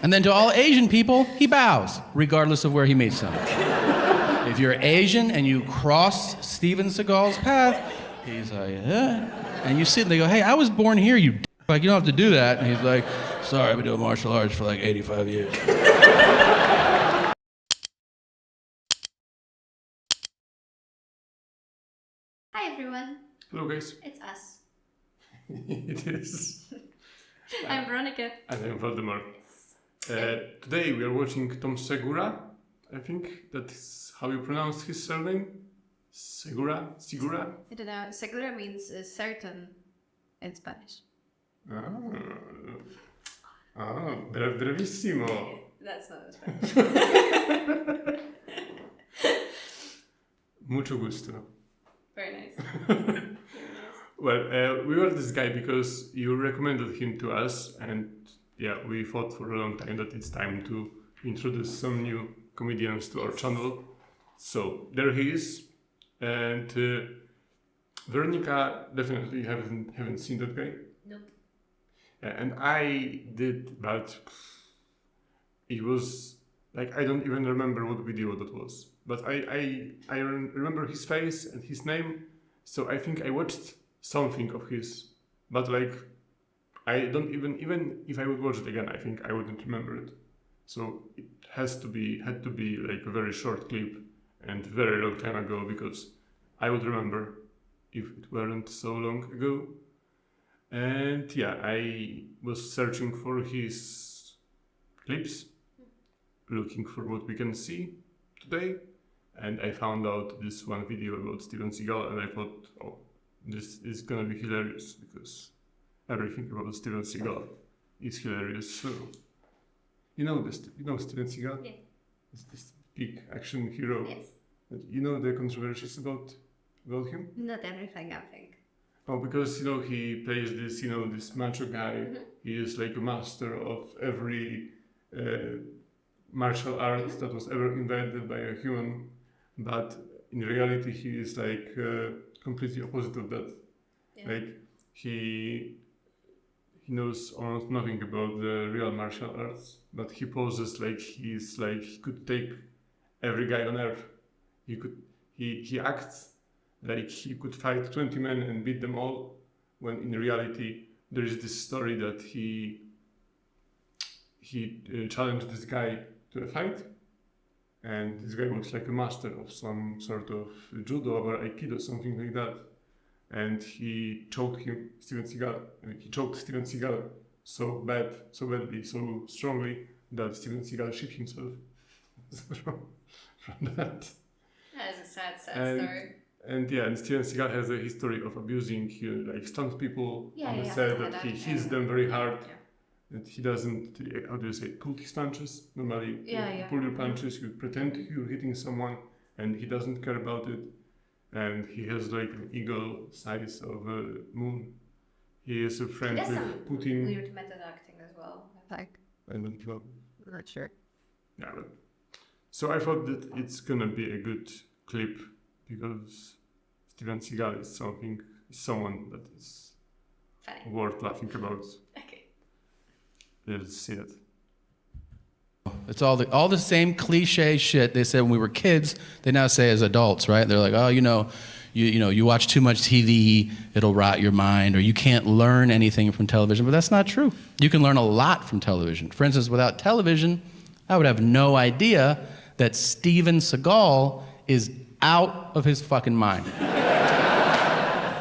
And then to all Asian people, he bows, regardless of where he meets them. If you're Asian and you cross Steven Seagal's path, he's like, and you sit and they go, hey, I was born here, you d-. Like, you don't have to do that. And he's like, sorry, I've been doing martial arts for like 85 years. Hi everyone. Hello guys. It's us. It is. I'm Weronika. And I'm Waldemar. Today we are watching Tom Segura. I think that's how you pronounce his surname. Segura? I don't know. Segura means certain in Spanish. Brevissimo. That's not in Spanish. Mucho gusto. Very nice. Well, we were this guy because you recommended him to us, and yeah, we thought for a long time that it's time to introduce some new comedians to our channel. So there he is, and Weronika definitely haven't seen that guy. Nope. And I did, but it was like I don't even remember what video that was. But I remember his face and his name, so I think I watched something of his. But like I don't even if I would watch it again, I think I wouldn't remember it. So it had to be like a very short clip and very long time ago, because I would remember if it weren't so long ago. And yeah, I was searching for his clips, looking for what we can see today, and I found out this one video about Steven Seagal, and I thought, oh, this is gonna be hilarious, because everything about Steven Seagal is hilarious. So, you know Steven Seagal? Yeah. It's this big action hero. Yes. You know the controversies about him? Not everything, I think. Oh, because he plays this this macho guy. Mm-hmm. He is like a master of every martial art that was ever invented by a human, but in reality he is like completely opposite of that. Yeah. Like he knows almost nothing about the real martial arts, but he poses like he could take every guy on earth. He acts like he could fight 20 men and beat them all, when in reality there is this story that he challenged this guy to a fight, and this guy was like a master of some sort of judo or aikido, something like that, and he choked Steven Seagal so badly, so strongly that Steven Seagal shit himself from that. That is a sad story. And yeah, and Steven Seagal has a history of abusing stunt people on the set, that he hits them very hard. Yeah. And he doesn't, how do you say, pull his punches. Normally, you Yeah. pull your punches, you pretend you're hitting someone, and he doesn't care about it. And he has like an eagle size of a moon. He is a friend That's with some Putin. weird method acting as well, I think. And then, well, I'm not sure. yeah, but, so I thought that it's gonna be a good clip, because Steven Seagal is someone that is Funny. worth laughing about. Okay. Let's see it. It's all the same cliche shit they said when we were kids, they now say as adults, right? They're like, oh, you watch too much TV, it'll rot your mind, or you can't learn anything from television. But that's not true. You can learn a lot from television. For instance, without television, I would have no idea that Steven Seagal is out of his fucking mind.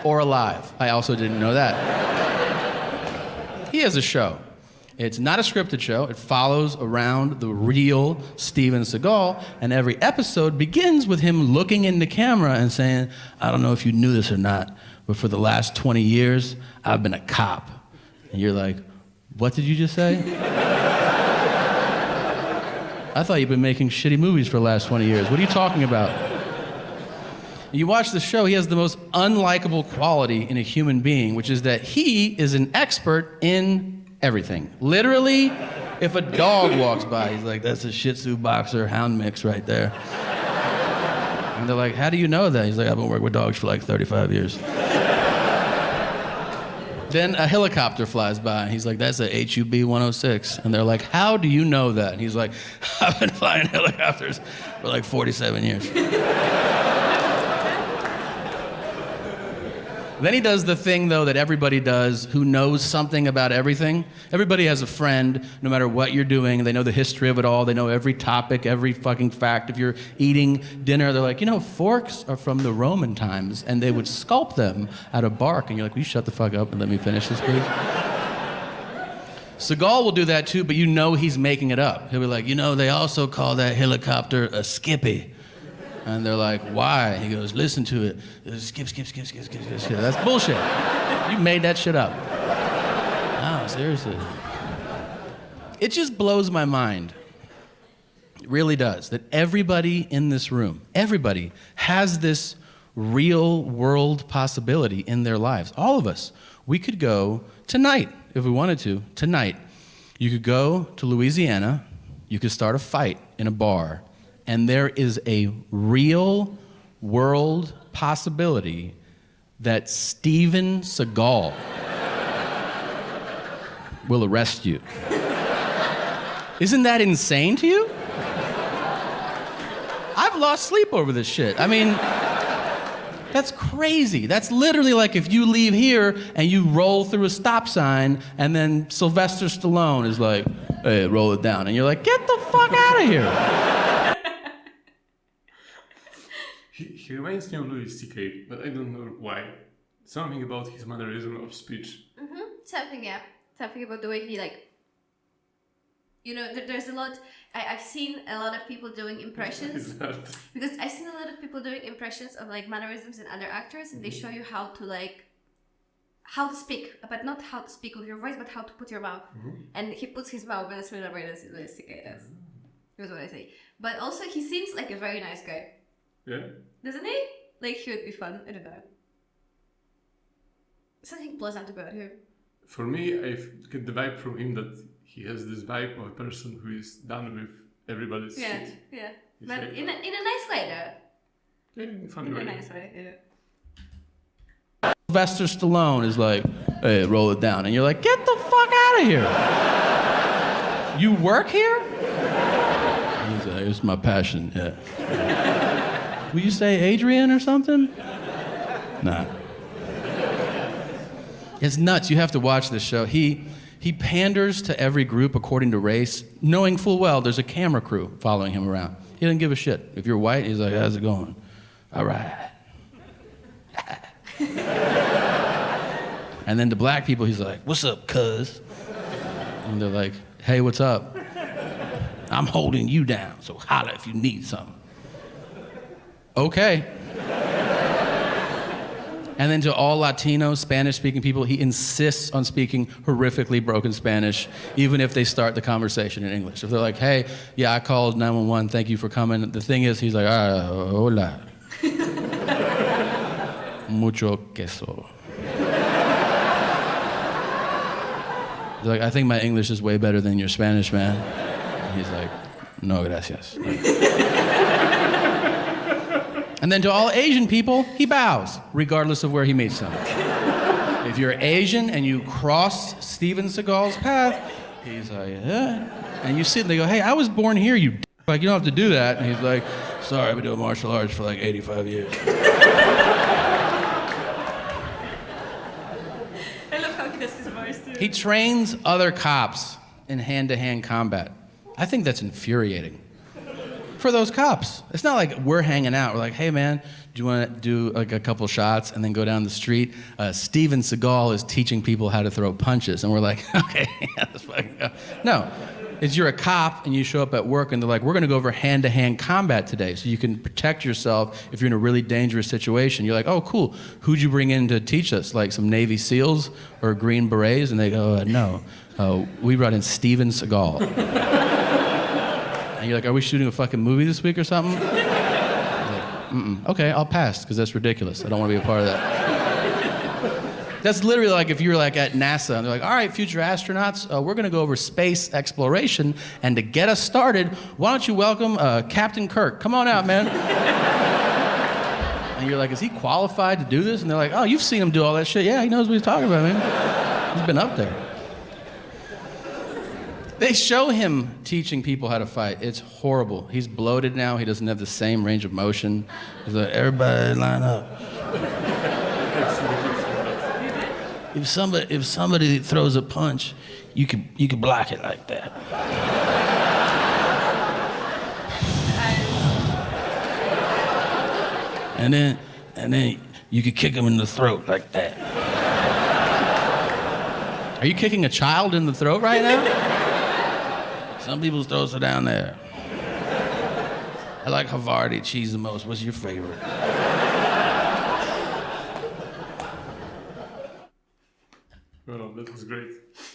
Or alive. I also didn't know that. He has a show. It's not a scripted show. It follows around the real Steven Seagal, and every episode begins with him looking in the camera and saying, I don't know if you knew this or not, but for the last 20 years, I've been a cop. And you're like, what did you just say? I thought you've been making shitty movies for the last 20 years. What are you talking about? You watch the show, he has the most unlikable quality in a human being, which is that he is an expert in everything. Literally, if a dog walks by, he's like, that's a Shih Tzu boxer hound mix right there. And they're like, how do you know that? He's like, I've been working with dogs for like 35 years. Then a helicopter flies by, and he's like, that's a HUB-106. And they're like, how do you know that? And he's like, I've been flying helicopters for like 47 years. Then he does the thing, though, that everybody does who knows something about everything. Everybody has a friend, no matter what you're doing. They know the history of it all. They know every topic, every fucking fact. If you're eating dinner, they're like, forks are from the Roman times, and they would sculpt them out of bark. And you're like, will you shut the fuck up and let me finish this, please? Seagal will do that, too, but he's making it up. He'll be like, they also call that helicopter a skippy. And they're like, why? He goes, listen to it. Skip. That's bullshit. You made that shit up. No, seriously. It just blows my mind. It really does. That everybody in this room, everybody has this real world possibility in their lives. All of us. We could go tonight, if we wanted to, tonight. You could go to Louisiana. You could start a fight in a bar. And there is a real world possibility that Steven Seagal will arrest you. Isn't that insane to you? I've lost sleep over this shit. I mean, that's crazy. That's literally like if you leave here and you roll through a stop sign and then Sylvester Stallone is like, hey, roll it down. And you're like, get the fuck out of here. He reminds me of Louis C.K., but I don't know why. Something about his mannerism of speech. Something about the way he there's a lot. I've seen a lot of people doing impressions. Because I've seen a lot of people doing impressions of mannerisms in other actors, and they show you how to speak, but not how to speak with your voice, but how to put your mouth. And he puts his mouth in a similar way as Louis C.K. does. That's what I say. But also, he seems like a very nice guy. Yeah. Doesn't he? He would be fun. I don't know. Something pleasant about him. For me, I get the vibe from him that he has this vibe of a person who is done with everybody's shit. Yeah. But in a nice way, though. Yeah, in a funny way. In a nice way, yeah. Sylvester Stallone is like, hey, roll it down. And you're like, get the fuck out of here. You work here? He's like, it's my passion, yeah. Will you say Adrian or something? Nah. It's nuts. You have to watch this show. He panders to every group according to race, knowing full well there's a camera crew following him around. He doesn't give a shit. If you're white, he's like, how's it going? All right. And then to black people, he's like, what's up, cuz? And they're like, hey, what's up? I'm holding you down, so holla if you need something. Okay. And then to all Latino, Spanish-speaking people, he insists on speaking horrifically broken Spanish, even if they start the conversation in English. If they're like, hey, yeah, I called 911, thank you for coming. The thing is, he's like, hola. Mucho queso. He's like, I think my English is way better than your Spanish, man. And he's like, no, gracias. And then to all Asian people, he bows, regardless of where he meets them. If you're Asian and you cross Steven Seagal's path, he's like, yeah. And you sit and they go, hey, I was born here, you d-. Like, you don't have to do that. And he's like, sorry, I've been doing martial arts for 85 years. I love how he does his voice, too. He trains other cops in hand-to-hand combat. I think that's infuriating. For those cops. It's not like we're hanging out. We're like, hey, man, do you want to do a couple shots and then go down the street? Steven Seagal is teaching people how to throw punches. And we're like, okay, yeah, let's fucking go. No. It's you're a cop and you show up at work and they're like, we're going to go over hand-to-hand combat today so you can protect yourself if you're in a really dangerous situation. You're like, oh, cool. Who'd you bring in to teach us? Like some Navy SEALs or Green Berets? And they go, no. We brought in Steven Seagal. And you're like, are we shooting a fucking movie this week or something? Like, okay, I'll pass, because that's ridiculous. I don't want to be a part of that. That's literally like if you're like at NASA, and they're like, all right, future astronauts, we're going to go over space exploration, and to get us started, why don't you welcome Captain Kirk? Come on out, man. And you're like, is he qualified to do this? And they're like, oh, you've seen him do all that shit. Yeah, he knows what he's talking about, man. He's been up there. They show him teaching people how to fight. It's horrible. He's bloated now. He doesn't have the same range of motion. He's like, everybody line up. If somebody throws a punch, you could block it like that. And then you could kick him in the throat like that. Are you kicking a child in the throat right now? Some people's throats are down there. I like Havarti cheese the most. What's your favorite? Well, that was great.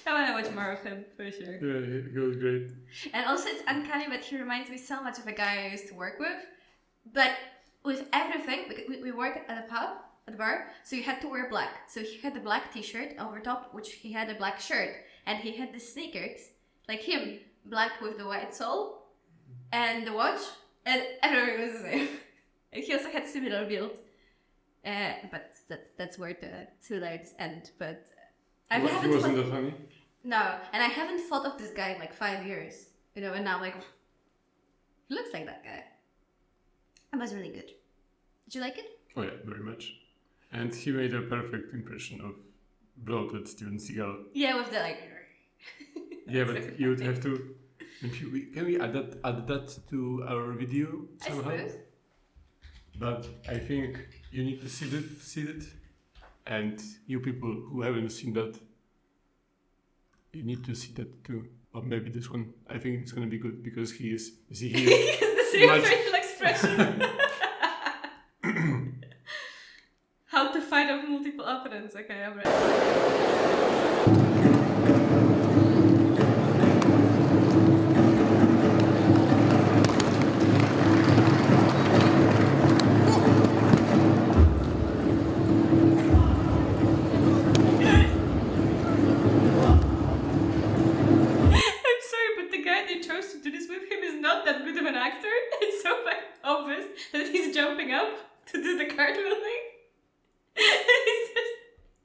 I want to watch more of him, for sure. Yeah, he was great. And also it's uncanny, but he reminds me so much of a guy I used to work with. But with everything, because we worked at a pub, at a bar, so you had to wear black. So he had the black t-shirt over top, which he had a black shirt. And he had the sneakers, like him, black with the white sole, and the watch, and everything was the same. And he also had similar build. But that's where the two lives end. But I haven't Wasn't that funny? No, and I haven't thought of this guy in like 5 years. You know, and now I'm like, he looks like that guy. It was really good. Did you like it? Oh yeah, very much. And he made a perfect impression of bloated Steven Seagal. Yeah, with the like. Yeah, but you would have to. Can we add that to our video somehow? I suppose. But I think you need to see it, and you people who haven't seen that, you need to see that too. Or maybe this one. I think it's gonna be good because he is. You see, he is the same facial expression. How to fight off multiple opponents. Okay, I'm ready. It's so obvious that he's jumping up to do the cartwheel thing.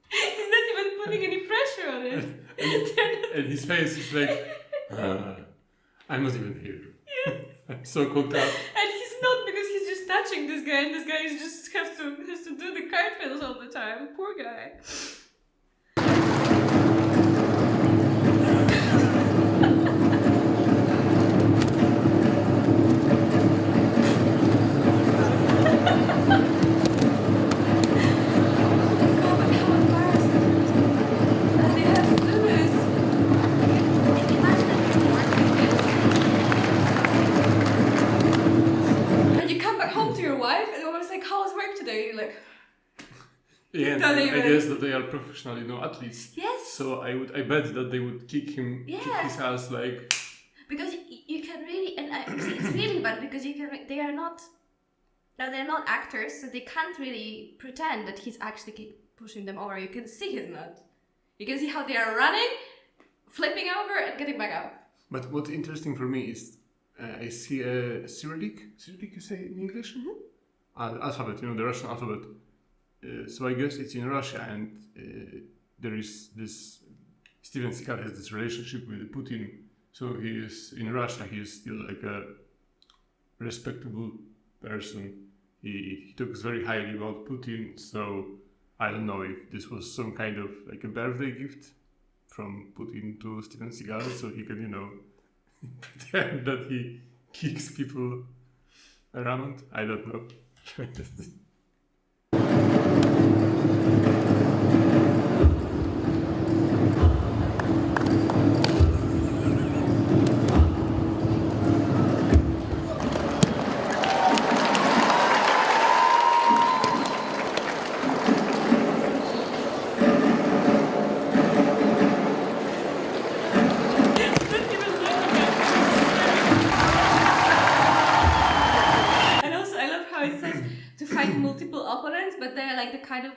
He's not even putting any pressure on it. And his face is like, I'm not even here. Yeah. I'm so cooked up. And he's not, because he's just touching this guy, and this guy is just has to do the cartwheels all the time. Poor guy. Yeah, I guess that they are professional, athletes. Yes. So I bet that they would kick his ass like. Because you can really, and it's really bad because they are not. Now they're not actors, so they can't really pretend that he's actually pushing them over. You can see he's not. You can see how they are running, flipping over, and getting back up. But what's interesting for me is I see a Cyrillic you say in English? Mm-hmm. Alphabet, the Russian alphabet. So I guess it's in Russia, and there is this. Steven Seagal has this relationship with Putin, so he is in Russia. He is still like a respectable person. He talks very highly about Putin. So I don't know if this was some kind of like a birthday gift from Putin to Steven Seagal, so he can pretend that he kicks people around. I don't know.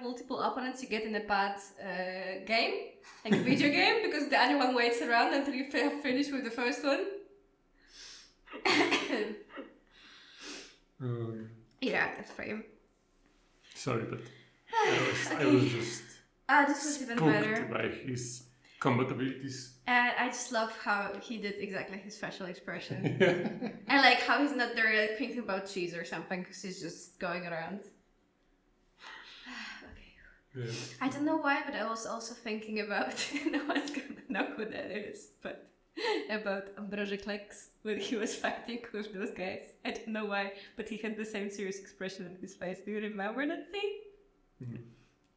Multiple opponents you get in a bad game, like a video game, because the other one waits around until you finish with the first one. Yeah, that's for you. Sorry, but I was just this was even better. by his combat abilities. And I just love how he did exactly his facial expression. And like how he's not there like, thinking about cheese or something because he's just going around. Okay. Yeah. I don't know why, but I was also thinking about, no one's gonna know who that is, but about Lookalike when he was fighting with those guys. I don't know why, but he had the same serious expression on his face. Do you remember that scene? Mhm.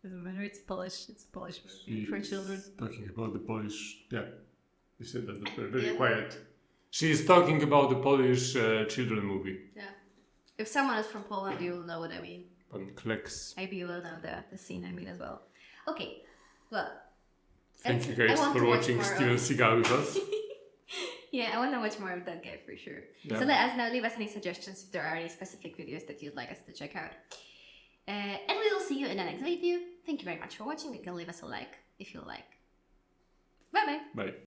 Doesn't matter, it's Polish movie for children. Talking about the Polish, yeah, you said that but very Yeah. quiet. She is talking about the Polish children movie. Yeah. If someone is from Poland, you will know what I mean. Kleks. Maybe you will know the scene I mean as well. Okay, well. Thank you I guys want for to watch watching more Steven of- Seagal with us. Yeah, I want to watch more of that guy for sure. Yeah. So let us know, leave us any suggestions if there are any specific videos that you'd like us to check out. And we will see you in the next video. Thank you very much for watching. You can leave us a like if you like. Bye bye. Bye.